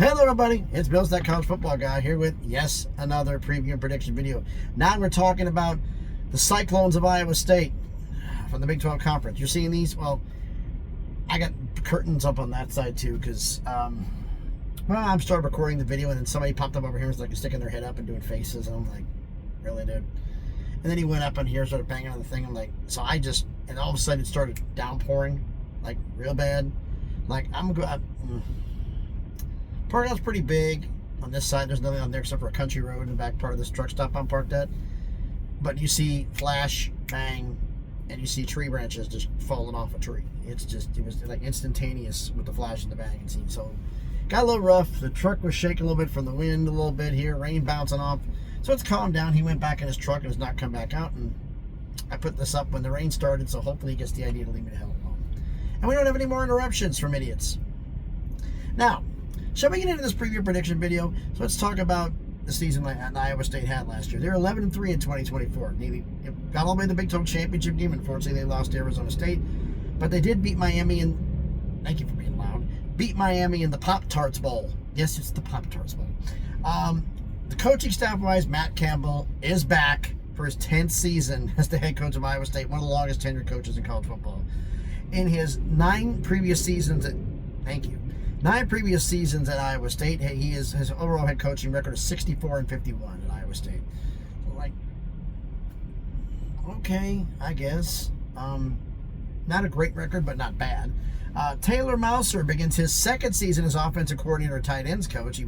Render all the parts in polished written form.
Hello everybody, it's Bill's That College Football Guy here with, yes, another preview and prediction video. Now we're talking about the Cyclones of Iowa State from the Big 12 Conference. You're seeing these? Well, I got curtains up on that side too because, I'm started recording the video and then somebody popped up over here and was like sticking their head up and doing faces and I'm like, really dude? And then he went up on here and started banging on the thing. I'm like, and all of a sudden it started downpouring, like real bad. Like, parking lot's pretty big. On this side, there's nothing on there except for a country road in the back part of this truck stop I'm parked at. But you see flash, bang, and you see tree branches just falling off a tree. It was like instantaneous with the flash and the bang. So, got a little rough. The truck was shaking a little bit from the wind a little bit here, rain bouncing off. So it's calmed down. He went back in his truck and has not come back out. And I put this up when the rain started, so hopefully he gets the idea to leave me the hell alone. And we don't have any more interruptions from idiots. Now, shall we get into this preview prediction video? So let's talk about the season that Iowa State had last year. They were 11-3 in 2024. They got all the way to the Big 12 championship game. Unfortunately, they lost to Arizona State. But they did beat Miami in, thank you for being loud, beat Miami in the Pop-Tarts Bowl. Yes, it's the Pop-Tarts Bowl. The coaching staff-wise, Matt Campbell is back for his 10th season as the head coach of Iowa State, one of the longest tenured coaches in college football. In his 9 previous seasons at Iowa State, his overall head coaching record is 64-51 at Iowa State. So, like, okay, I guess. Not a great record, but not bad. Taylor Mouser begins his 2nd season as offensive coordinator and tight ends coach. He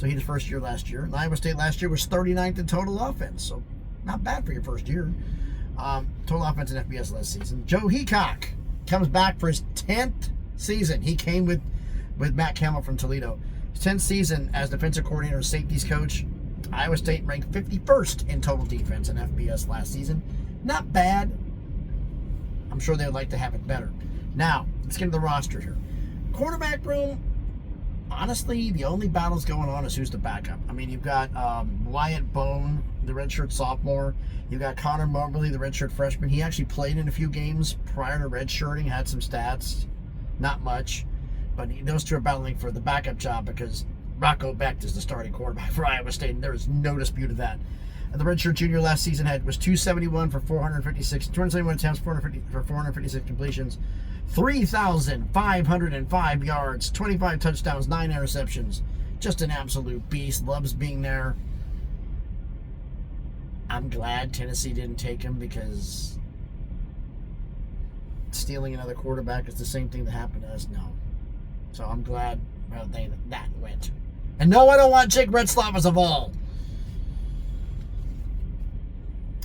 had his first year last year. And Iowa State last year was 39th in total offense, so not bad for your first year. Total offense in FBS last season. Joe Heacock comes back for his 10th season. He came with Matt Campbell from Toledo. His 10th season as defensive coordinator and safeties coach. Iowa State ranked 51st in total defense in FBS last season. Not bad. I'm sure they would like to have it better. Now, let's get into the roster here. Quarterback room, honestly, the only battles going on is who's the backup. I mean, you've got Wyatt Bone, the redshirt sophomore. You've got Connor Moberly, the redshirt freshman. He actually played in a few games prior to redshirting, had some stats. Not much. But those two are battling for the backup job because Rocco Becht is the starting quarterback for Iowa State, and there is no dispute of that. And the redshirt junior last season was 271 for 271 attempts, 456 completions, 3,505 yards, 25 touchdowns, 9 interceptions. Just an absolute beast. Loves being there. I'm glad Tennessee didn't take him because stealing another quarterback is the same thing that happened to us. No. So I'm glad that went. And no, I don't want Jake Retzlaff as a ball.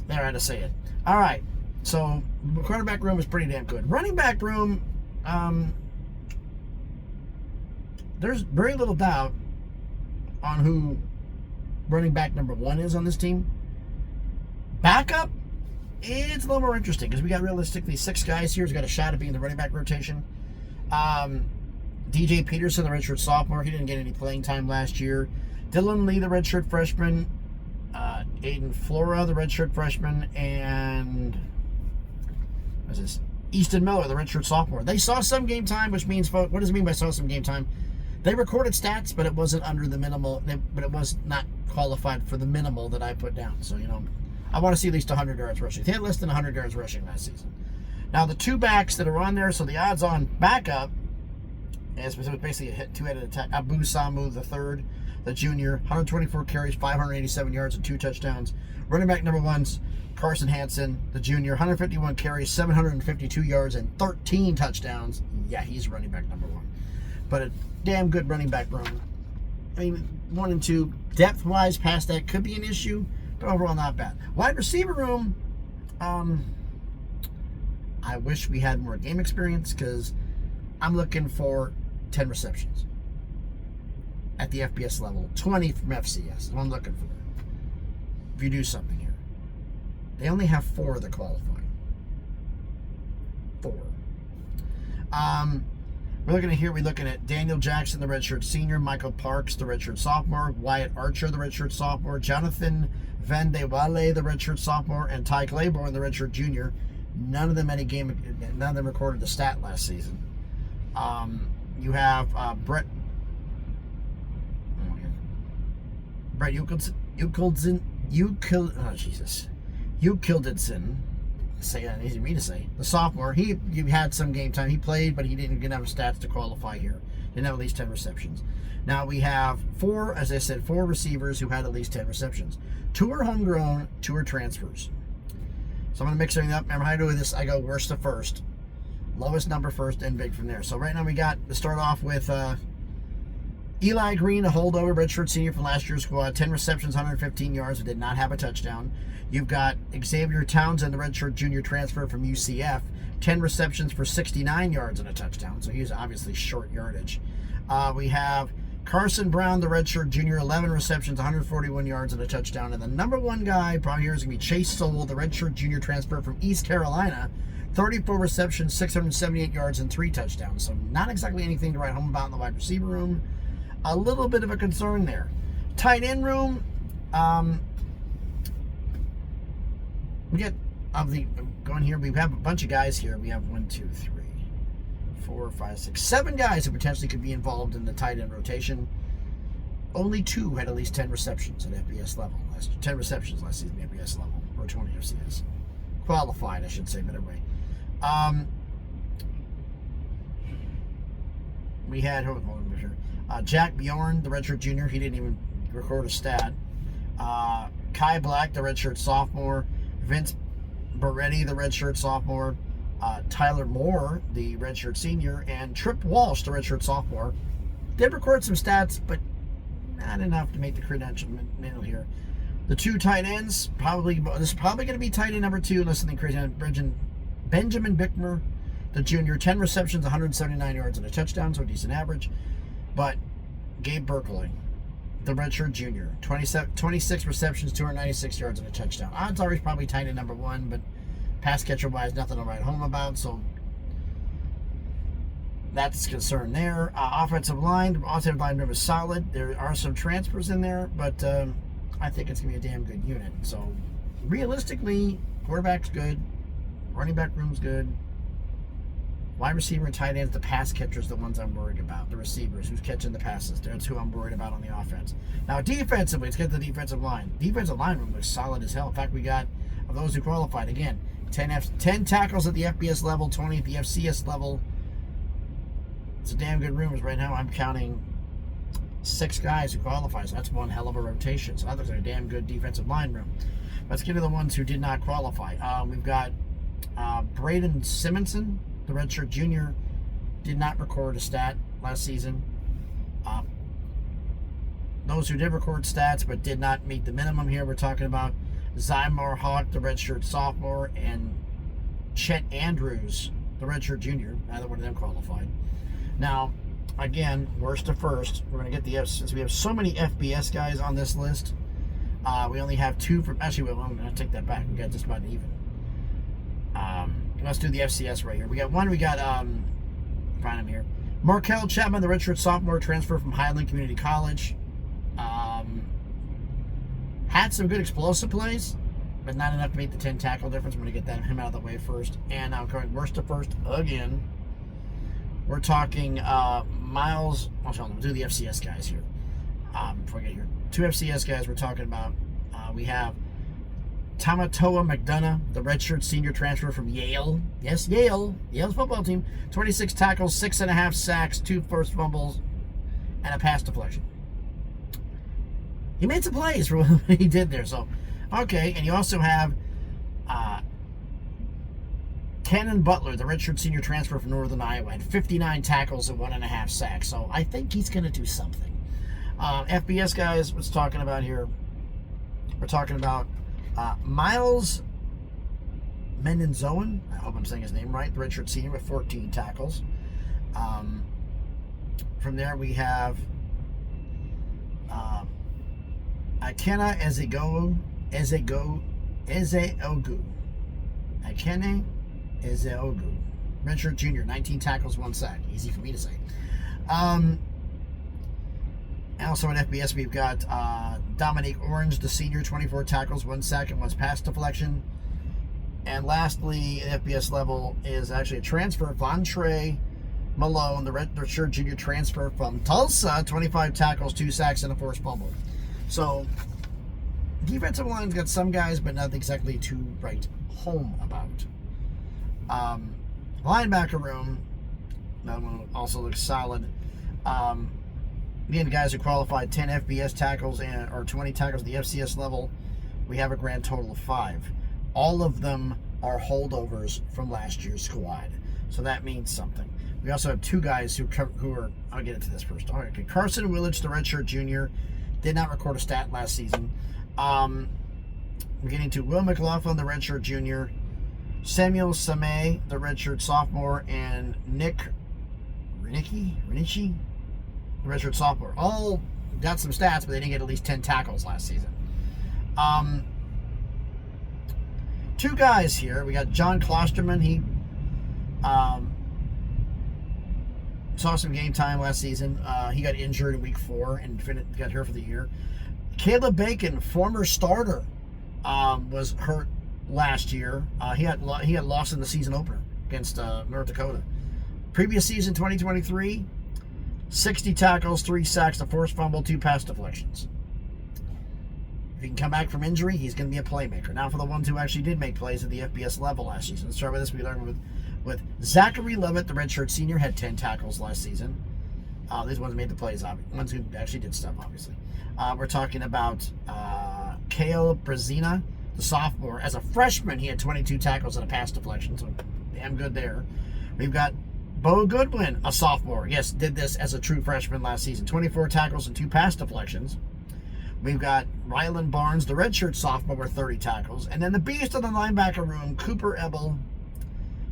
There, I had to say it. All right. So the quarterback room is pretty damn good. Running back room, there's very little doubt on who running back number 1 is on this team. Backup, it's a little more interesting because we got realistically 6 guys here who's got a shot at being the running back rotation. DJ Peterson, the redshirt sophomore, he didn't get any playing time last year. Dylan Lee, the redshirt freshman. Aiden Flora, the redshirt freshman. And Easton Miller, the redshirt sophomore. They saw some game time, which means, what does it mean by saw some game time? They recorded stats, but it wasn't under the minimal. But it was not qualified for the minimal that I put down. So, I want to see at least 100 yards rushing. They had less than 100 yards rushing last season. Now, the 2 backs that are on there, so the odds on backup, is basically a two-headed attack. Abu Samu III, the junior, 124 carries, 587 yards, and 2 touchdowns. Running back number 1's Carson Hansen, the junior, 151 carries, 752 yards, and 13 touchdowns. Yeah, he's running back number 1. But a damn good running back room. I mean, 1 and 2, depth-wise, past that could be an issue, but overall not bad. Wide receiver room, I wish we had more game experience because I'm looking for 10 receptions at the FBS level, 20 from FCS. That's what I'm looking for. If you do something here, they only have 4 that qualify. 4. We're looking at Daniel Jackson, the redshirt senior, Michael Parks, the redshirt sophomore, Wyatt Archer, the redshirt sophomore, Jonathan Vandewale, the redshirt sophomore, and Ty Claiborne, the redshirt junior. None of them recorded the stat last season. You have Brett Brett Ukildson. Say that easy for me to say. The sophomore, he had some game time. He played, but he didn't get enough stats to qualify here. Didn't have at least 10 receptions. Now we have four receivers who had at least 10 receptions. 2 are homegrown, 2 are transfers. So I'm going to mix everything up. Remember how I do this? I go worst to first. Lowest number first and big from there. So right now we got to start off with Eli Green, a holdover redshirt senior from last year's squad. 10 receptions, 115 yards, but did not have a touchdown. You've got Xavier Townsend, the redshirt junior transfer from UCF. 10 receptions for 69 yards and a touchdown. So he's obviously short yardage. We have Carson Brown, the redshirt junior, 11 receptions, 141 yards and a touchdown. And the number one guy probably here is going to be Chase Sowell, the redshirt junior transfer from East Carolina. 34 receptions, 678 yards, and 3 touchdowns. So not exactly anything to write home about in the wide receiver room. A little bit of a concern there. Tight end room, we get going here. We have a bunch of guys here. We have 1, 2, 3, 4, 5, 6, 7 guys who potentially could be involved in the tight end rotation. Only 2 had at least 10 receptions at FBS level. 10 receptions last season at FBS level, or 20 FCS. Qualified, I should say, better way. We had Jack Bjorn, the redshirt junior. He didn't even record a stat. Kai Black, the redshirt sophomore. Vince Beretti, the redshirt sophomore. Tyler Moore, the redshirt senior. And Trip Walsh, the redshirt sophomore. Did record some stats, but not enough to make the credential middle here. The 2 tight ends, this is probably going to be tight end number 2, unless something crazy. Benjamin Bickmer, the junior, 10 receptions, 179 yards and a touchdown, so a decent average. But Gabe Berkeley, the redshirt junior, 26 receptions, 296 yards and a touchdown. Odds are he's probably tight end number 1, but pass catcher wise, nothing to write home about. So that's a concern there. Offensive line room is solid. There are some transfers in there, but I think it's going to be a damn good unit. So realistically, quarterback's good. Running back room's good. Wide receiver and tight ends, the pass catchers, the ones I'm worried about. The receivers, who's catching the passes. That's who I'm worried about on the offense. Now, defensively, let's get to the defensive line. Defensive line room looks solid as hell. In fact, we got, of those who qualified, again, 10 tackles at the FBS level, 20 at the FCS level. It's a damn good room. Right now, I'm counting 6 guys who qualify, so that's one hell of a rotation. So that looks like a damn good defensive line room. Let's get to the ones who did not qualify. We've got Braden Simonson, the redshirt junior, did not record a stat last season. Those who did record stats but did not meet the minimum here, we're talking about Zymar Hawk, the redshirt sophomore, and Chet Andrews, the redshirt junior. Neither one of them qualified. Now, again, worst to first, we're going to get since we have so many FBS guys on this list, we only have 2 from, actually, I'm going to take that back. We got just about even. Let's do the FCS right here. We got find him here. Markel Chapman, the redshirt sophomore, transfer from Highland Community College. Had some good explosive plays, but not enough to make the 10 tackle difference. I'm going to get him out of the way first. And I'm going worst to first again. We're talking Miles. We'll do the FCS guys here. Before I get here, 2 FCS guys we're talking about. We have Tamatoa McDonough, the redshirt senior transfer from Yale. Yes, Yale's football team. 26 tackles, 6.5 sacks, 2 forced fumbles, and a pass deflection. He made some plays for what he did there. So, okay. And you also have Cannon Butler, the redshirt senior transfer from Northern Iowa, had 59 tackles and 1.5 sacks. So I think he's going to do something. FBS guys, what's talking about here? We're talking about Miles Mendenzoen, I hope I'm saying his name right, the redshirt senior with 14 tackles. From there we have Akena Ezeogu. Akene Ezeogu, redshirt junior, 19 tackles, 1 sack. Easy for me to say. Also at FBS, we've got Dominique Orange, the senior, 24 tackles, 1 sack, and 1 pass deflection. And lastly, at FBS level is actually a transfer, Vontre Malone, the redshirt junior transfer from Tulsa, 25 tackles, 2 sacks, and a forced fumble. So, defensive line's got some guys, but not exactly to write home about. Linebacker room, that one also looks solid. Again, guys who qualified 10 FBS tackles or 20 tackles at the FCS level, we have a grand total of 5. All of them are holdovers from last year's squad, so that means something. We also have 2 guys who are, I'll get into this first. All right, okay. Carson Willich, the redshirt junior, did not record a stat last season. We're getting to Will McLaughlin, the redshirt junior, Samuel Samay, the redshirt sophomore, and Nick Rinichi, the redshirt sophomore. All got some stats, but they didn't get at least 10 tackles last season. 2 guys here. We got John Klosterman. He saw some game time last season. He got injured in week 4 and got hurt for the year. Caleb Bacon, former starter, was hurt last year. He had lost in the season opener against North Dakota. Previous season, 2023, 60 tackles, 3 sacks, a forced fumble, 2 pass deflections. If he can come back from injury, he's going to be a playmaker. Now for the ones who actually did make plays at the FBS level last season. Let's start with this. We learned with Zachary Levitt, the redshirt senior, had 10 tackles last season. These ones made the plays, ones who actually did stuff, obviously. We're talking about Kale Brazina, the sophomore. As a freshman, he had 22 tackles and a pass deflection, so damn good there. We've got Bo Goodwin, a sophomore. Yes, did this as a true freshman last season. 24 tackles and 2 pass deflections. We've got Rylan Barnes, the redshirt sophomore, with 30 tackles. And then the beast of the linebacker room, Cooper Ebel,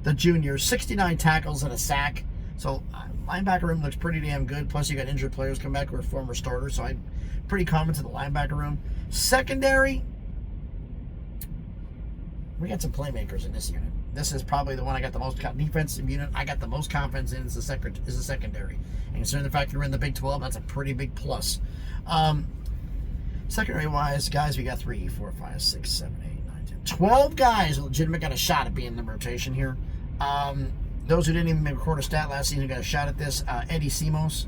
the junior, 69 tackles and a sack. So linebacker room looks pretty damn good. Plus you got injured players come back who are former starters. So I'm pretty confident in the linebacker room. Secondary, we got some playmakers in this unit. This is probably the one I got the most defensive unit. I got the most confidence in is the secondary. And considering the fact that we're in the Big 12, that's a pretty big plus. Secondary wise, guys, we got 3, 4, 5, 6, 7, 8, 9, 10, 12 guys who legitimately got a shot at being in the rotation here. Those who didn't even record a stat last season got a shot at this. Eddie Lemos,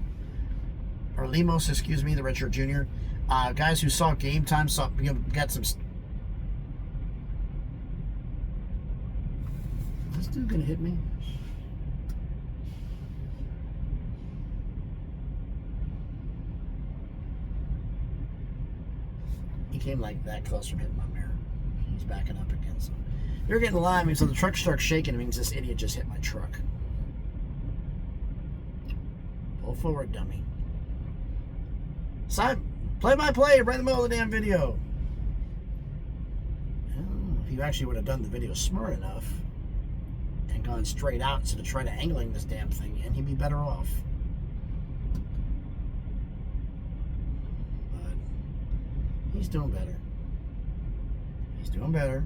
the redshirt junior. Guys who saw game time, got some. This dude gonna hit me? He came like that close from hitting my mirror. He's backing up again. So you're getting live, so the truck starts shaking. It means this idiot just hit my truck. Pull forward, dummy. Side play-by-play right in the middle of the damn video. If you actually would have done the video smart enough and gone straight out instead of trying to angling this damn thing in, he'd be better off. But he's doing better. He's doing better.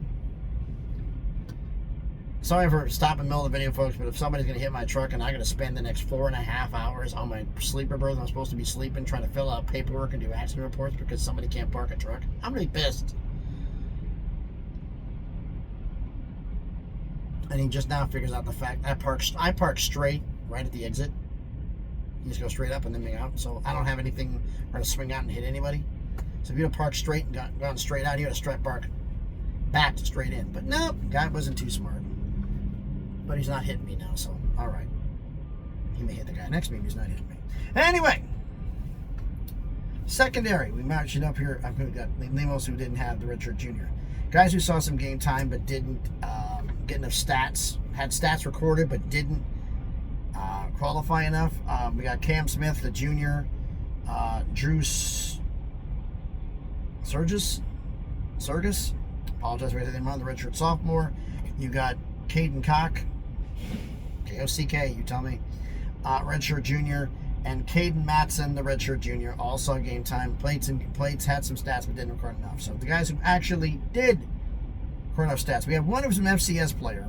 Sorry for stopping in the middle of the video, folks, but if somebody's going to hit my truck and I'm going to spend the next 4.5 hours on my sleeper berth, I'm supposed to be sleeping, trying to fill out paperwork and do accident reports because somebody can't park a truck, I'm going to be pissed. And he just now figures out the fact I park straight right at the exit. You just go straight up and then out. So I don't have anything trying to swing out and hit anybody. So if you don't park straight and gone straight out, you got to park back to straight in. But nope, guy wasn't too smart. But he's not hitting me now, so all right. He may hit the guy next to me, but he's not hitting me. Anyway, secondary. We matched it up here. I've got Lemos, who didn't have the redshirt junior. Guys who saw some game time but didn't get enough stats. Had stats recorded but didn't qualify enough. We got Cam Smith, the junior. Drew Surgis. Apologize for anything wrong. The redshirt sophomore. You got Caden Koch. K-O-C-K, you tell me. Redshirt junior. And Caden Matson, the redshirt junior, all saw game time. Plates, had some stats, but didn't record enough. So the guys who actually did record enough stats. We have one who's an FCS player.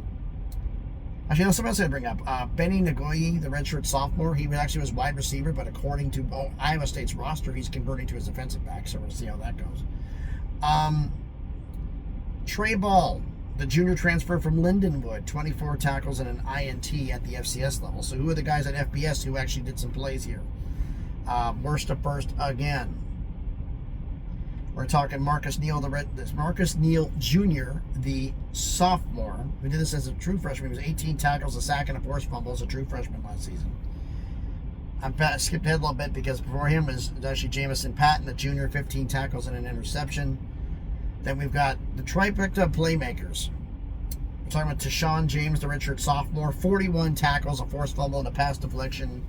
Actually, no, something else I bring up. Benny Nagoyi, the redshirt sophomore, he actually was wide receiver, but according to Iowa State's roster, he's converting to his defensive back, so we'll see how that goes. Trey Ball, the junior transfer from Lindenwood, 24 tackles and an INT at the FCS level. So who are the guys at FBS who actually did some plays here? Worst to first again. We're talking Marcus Neal Jr., the sophomore, who did this as a true freshman. He was 18 tackles, a sack, and a forced fumble as a true freshman last season. I skipped ahead a little bit because before him is actually Jamison Patton, the junior, 15 tackles and an interception. Then we've got the trifecta of playmakers. We're talking about Tashawn James, the redshirt sophomore, 41 tackles, a forced fumble, and a pass deflection.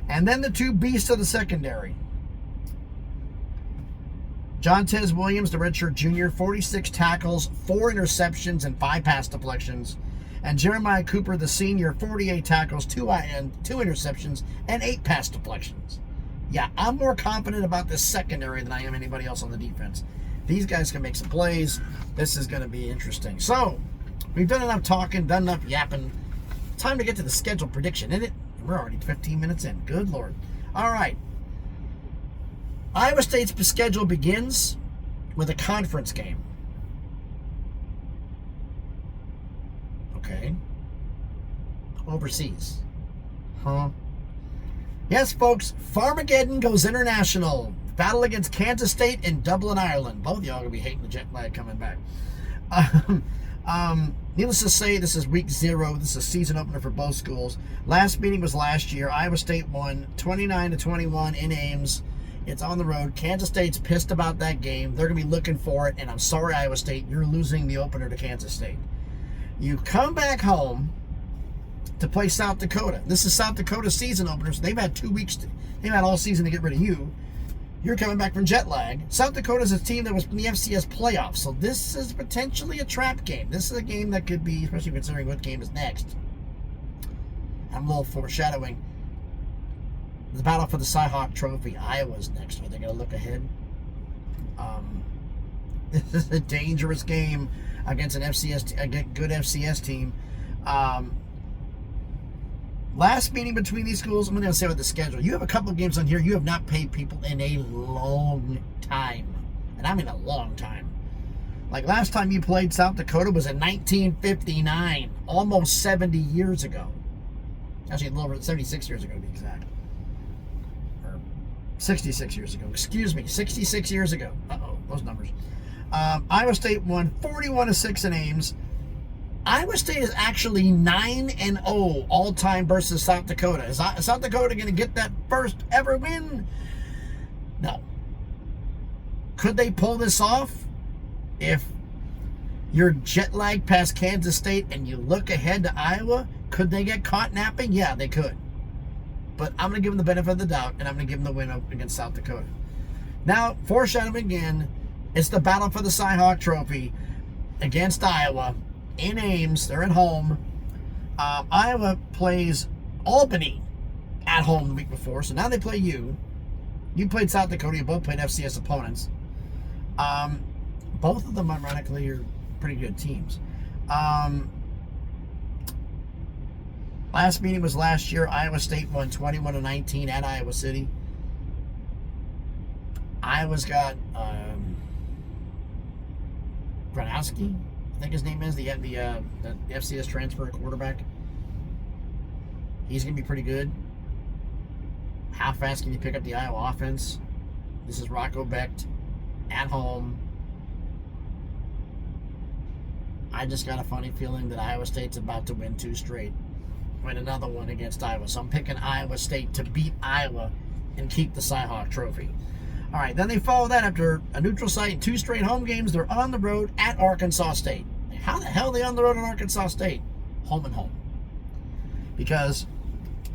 And then the two beasts of the secondary. Jontez Williams, the redshirt junior, 46 tackles, 4 interceptions, and 5 pass deflections. And Jeremiah Cooper, the senior, 48 tackles, 2 interceptions, and 8 pass deflections. Yeah, I'm more confident about this secondary than I am anybody else on the defense. These guys can make some plays. This is going to be interesting. So, we've done enough talking, done enough yapping. Time to get to the schedule prediction, isn't it? We're already 15 minutes in. Good Lord. All right. Iowa State's schedule begins with a conference game. Okay. Overseas. Huh? Yes, folks. Farmageddon goes international. Battle against Kansas State and Dublin, Ireland. Both of y'all are going to be hating the jet lag coming back. Needless to say, this is week 0. This is a season opener for both schools. Last meeting was last year. Iowa State won 29-21 in Ames. It's on the road. Kansas State's pissed about that game. They're going to be looking for it, and I'm sorry, Iowa State, you're losing the opener to Kansas State. You come back home to play South Dakota. This is South Dakota's season opener, so they've had 2 weeks. They've had all season to get rid of you. You're coming back from jet lag. South Dakota's a team that was in the FCS playoffs, so this is potentially a trap game. This is a game that could be, especially considering what game is next. I'm a little foreshadowing. The battle for the Cyhawk Trophy. Iowa's next. Are they going to look ahead? This is a dangerous game against a good FCS team. Last meeting between these schools, I'm going to say about the schedule. You have a couple of games on here you have not paid people in a long time. And I mean a long time. Like last time you played South Dakota was in 1959. Almost 70 years ago. Actually, a little over 76 years ago to be exact. 66 years ago. Excuse me, 66 years ago. Uh-oh, those numbers. Iowa State won 41-6 in Ames. Iowa State is actually 9-0 all-time versus South Dakota. Is South Dakota going to get that first ever win? No. Could they pull this off if you're jet lagged past Kansas State and you look ahead to Iowa? Could they get caught napping? Yeah, they could. But I'm going to give them the benefit of the doubt, and I'm going to give them the win against South Dakota. Now, foreshadowing again, it's the battle for the Cyhawk Trophy against Iowa in Ames. They're at home. Iowa plays Albany at home the week before, so now they play you. You played South Dakota. You both played FCS opponents. Both of them, ironically, are pretty good teams. Last meeting was last year. Iowa State won 21-19 at Iowa City. Iowa's got Gronowski, I think his name is, the FCS transfer quarterback. He's going to be pretty good. How fast can you pick up the Iowa offense? This is Rocco Becht at home. I just got a funny feeling that Iowa State's about to win 2 straight. Win another one against Iowa. So I'm picking Iowa State to beat Iowa and keep the Cyhawk Trophy. All right, then they follow that after a neutral site and 2 straight home games. They're on the road at Arkansas State. How the hell are they on the road at Arkansas State? Home and home. Because,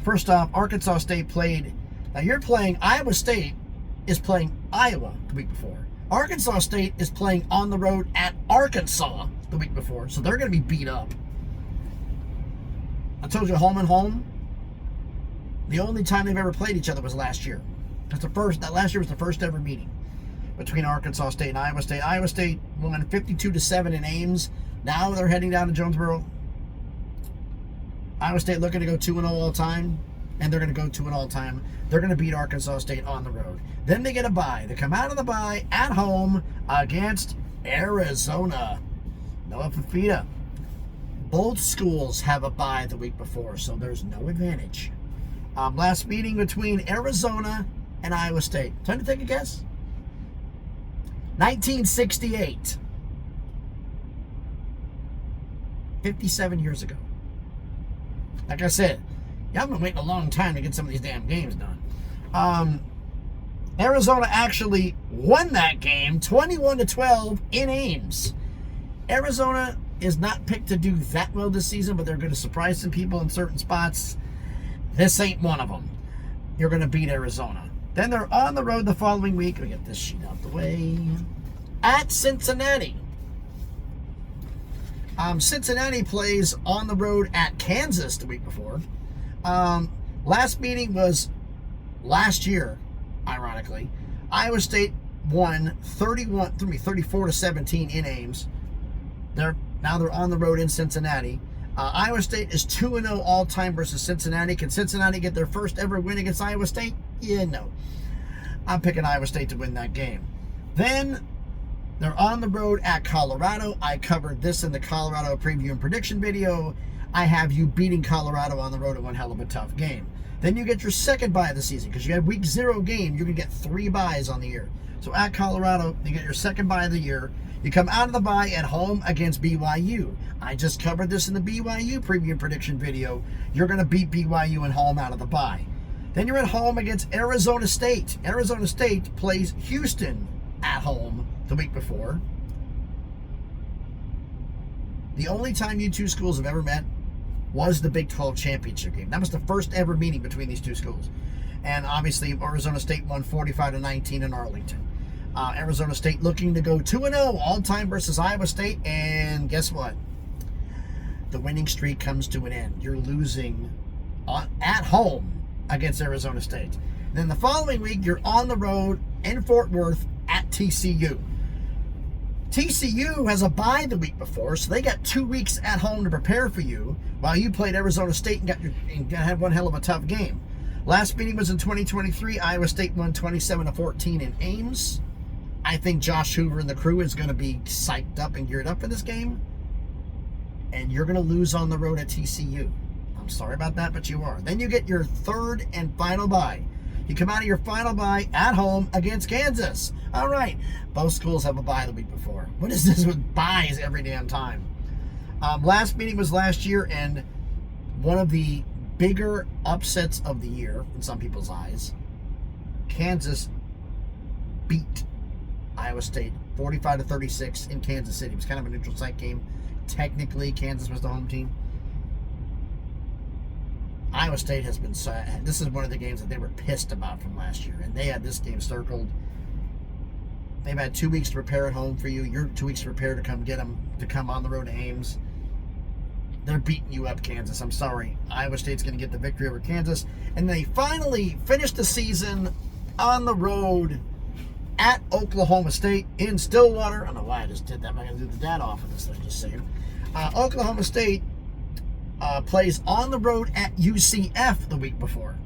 first off, Arkansas State played. Now you're playing, Iowa State is playing Iowa the week before. Arkansas State is playing on the road at Arkansas the week before. So they're going to be beat up. I told you, home and home. The only time they've ever played each other was last year. That last year was the first ever meeting between Arkansas State and Iowa State. Iowa State won 52-7 in Ames. Now they're heading down to Jonesboro. Iowa State looking to go 2-0 all time, and they're going to go 2-0 all time. They're going to beat Arkansas State on the road. Then they get a bye. They come out of the bye at home against Arizona. Noah Fafita. Both schools have a bye the week before, so there's no advantage. Last meeting between Arizona and Iowa State. Time to take a guess? 1968. 57 years ago. Like I said, y'all been waiting a long time to get some of these damn games done. Arizona actually won that game 21-12 in Ames. Arizona is not picked to do that well this season, but they're going to surprise some people in certain spots. This ain't one of them. You're going to beat Arizona. Then they're on the road the following week. Let me get this sheet out the way. At Cincinnati. Cincinnati plays on the road at Kansas the week before. Last meeting was last year, ironically. Iowa State won 34-17 in Ames. Now they're on the road in Cincinnati. Iowa State is 2-0 all-time versus Cincinnati. Can Cincinnati get their first ever win against Iowa State? Yeah, no. I'm picking Iowa State to win that game. Then they're on the road at Colorado. I covered this in the Colorado preview and prediction video. I have you beating Colorado on the road in one hell of a tough game. Then you get your second bye of the season because you have week 0 game. You can get 3 byes on the year. So at Colorado, you get your second bye of the year. You come out of the bye at home against BYU. I just covered this in the BYU preview and prediction video. You're going to beat BYU at home out of the bye. Then you're at home against Arizona State. Arizona State plays Houston at home the week before. The only time you two schools have ever met was the Big 12 championship game. That was the first ever meeting between these two schools. And obviously, Arizona State won 45-19 in Arlington. Arizona State looking to go 2-0 all-time versus Iowa State. And guess what? The winning streak comes to an end. You're losing at home against Arizona State. Then the following week, you're on the road in Fort Worth at TCU. TCU has a bye the week before, so they got 2 weeks at home to prepare for you, while you played Arizona State and had one hell of a tough game. Last meeting was in 2023. Iowa State won 27-14 in Ames. I think Josh Hoover and the crew is going to be psyched up and geared up for this game. And you're going to lose on the road at TCU. I'm sorry about that, but you are. Then you get your third and final bye. You come out of your final bye at home against Kansas. All right. Both schools have a bye the week before. What is this with byes every damn time? Last meeting was last year, and one of the bigger upsets of the year in some people's eyes. Kansas beat Iowa State 45-36 in Kansas City. It was kind of a neutral site game. Technically, Kansas was the home team. Iowa State has been, this is one of the games that they were pissed about from last year, and they had this game circled. They've had 2 weeks to prepare at home for you. You're 2 weeks to prepare to come get them, to come on the road to Ames. They're beating you up, Kansas. I'm sorry. Iowa State's going to get the victory over Kansas. And they finally finished the season on the road at Oklahoma State in Stillwater. I don't know why I just did that. I'm not going to do the dad off of this that I just saved. Oklahoma State plays on the road at UCF the week before.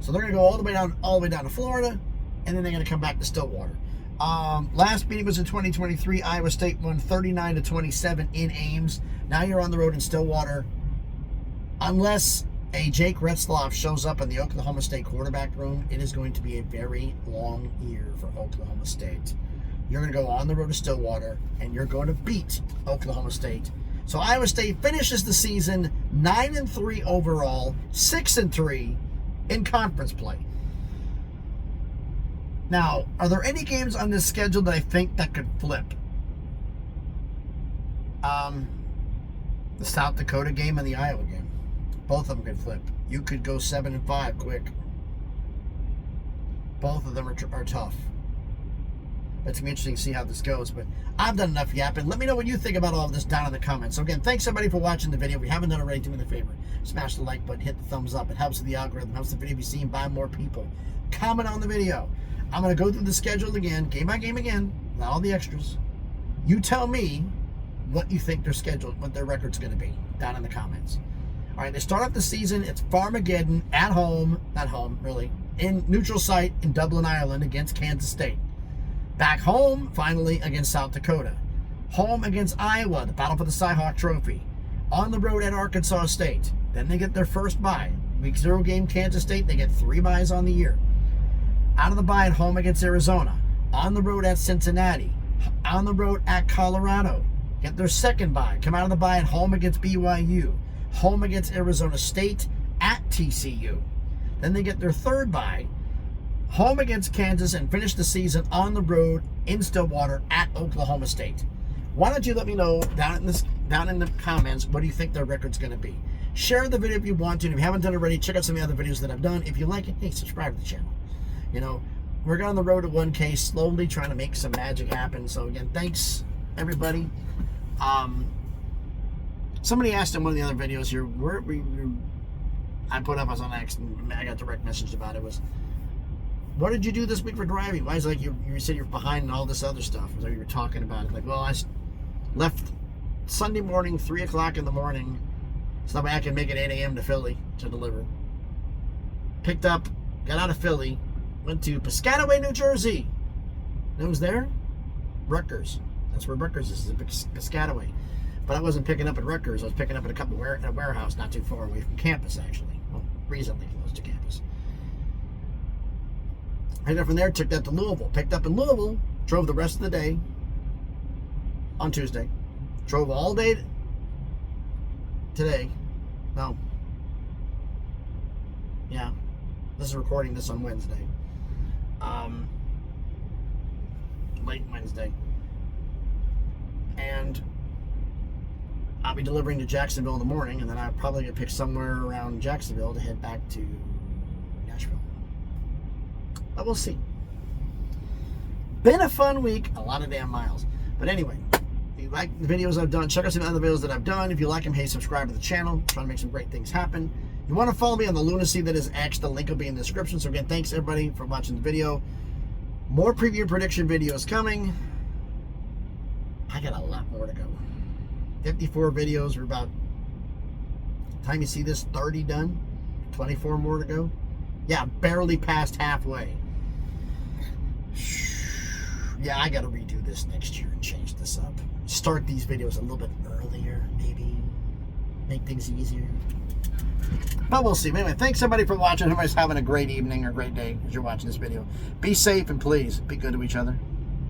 So they're going to go all the way down to Florida, and then they're going to come back to Stillwater. Last meeting was in 2023. Iowa State won 39-27 in Ames. Now you're on the road in Stillwater. Unless a Jake Retzloff shows up in the Oklahoma State quarterback room, it is going to be a very long year for Oklahoma State. You're going to go on the road to Stillwater, and you're going to beat Oklahoma State. So Iowa State finishes the season 9-3 overall, 6-3 in conference play. Now, are there any games on this schedule that I think that could flip? The South Dakota game and the Iowa game. Both of them could flip. You could go 7-5 quick. Both of them are tough. It's going to be interesting to see how this goes, but I've done enough yapping. Let me know what you think about all of this down in the comments. So again, thanks everybody for watching the video. If you haven't done it already, do me the favor. Smash the like button, hit the thumbs up. It helps with the algorithm, helps the video be seen by more people. Comment on the video. I'm going to go through the schedule again, game by game again, not all the extras. You tell me what you think their schedule, what their record's going to be down in the comments. All right, they start off the season. It's Farmageddon at home, not home, really, in neutral site in Dublin, Ireland against Kansas State. Back home, finally, against South Dakota. Home against Iowa, the battle for the Cy-Hawk Trophy. On the road at Arkansas State. Then they get their first bye. Week 0 game, Kansas State. They get 3 byes on the year. Out of the bye at home against Arizona. on the road at Cincinnati, on the road at Colorado, get their second bye, come out of the bye at home against BYU, home against Arizona State, at TCU. Then they get their third bye, home against Kansas, and finish the season on the road in Stillwater at Oklahoma State. Why don't you let me know down in the comments, what do you think their record's going to be? Share the video if you want to. And if you haven't done it already, check out some of the other videos that I've done. If you like it, hey, subscribe to the channel. You know, we're on the road to 1K, slowly trying to make some magic happen. So again, thanks everybody. Somebody asked in one of the other videos here, I put up, I was on X, and I got direct message about it, was, what did you do this week for driving? Why is it like you said you're behind and all this other stuff? So you were talking about it. Like, well, I left Sunday morning, 3 o'clock in the morning, so that way I can make it 8 a.m. to Philly to deliver. Picked up, got out of Philly, went to Piscataway, New Jersey. And who's there? Rutgers. That's where Rutgers is Piscataway. But I wasn't picking up at Rutgers. I was picking up at a warehouse not too far away from campus, actually. Well, reasonably close to campus. Right up from there, took that to Louisville. Picked up in Louisville, drove the rest of the day on Tuesday. Drove all day today. No. Yeah. This is recording this on Wednesday. Late Wednesday. And I'll be delivering to Jacksonville in the morning, and then I'll probably get picked somewhere around Jacksonville to head back to Nashville. But we'll see. Been a fun week, a lot of damn miles. But anyway, if you like the videos I've done, check out some other videos that I've done. If you like them, hey, subscribe to the channel. I'm trying to make some great things happen. If you want to follow me on the lunacy that is X, the link will be in the description. So again, thanks everybody for watching the video. More preview and prediction videos coming. I got a lot more to go. 54 videos. We're about, time you see this, 30 done. 24 more to go. Yeah, barely past halfway. Yeah, I got to redo this next year and change this up. Start these videos a little bit earlier, maybe. Make things easier. But we'll see. Anyway, thanks everybody for watching. Everybody's having a great evening or great day as you're watching this video. Be safe and please be good to each other.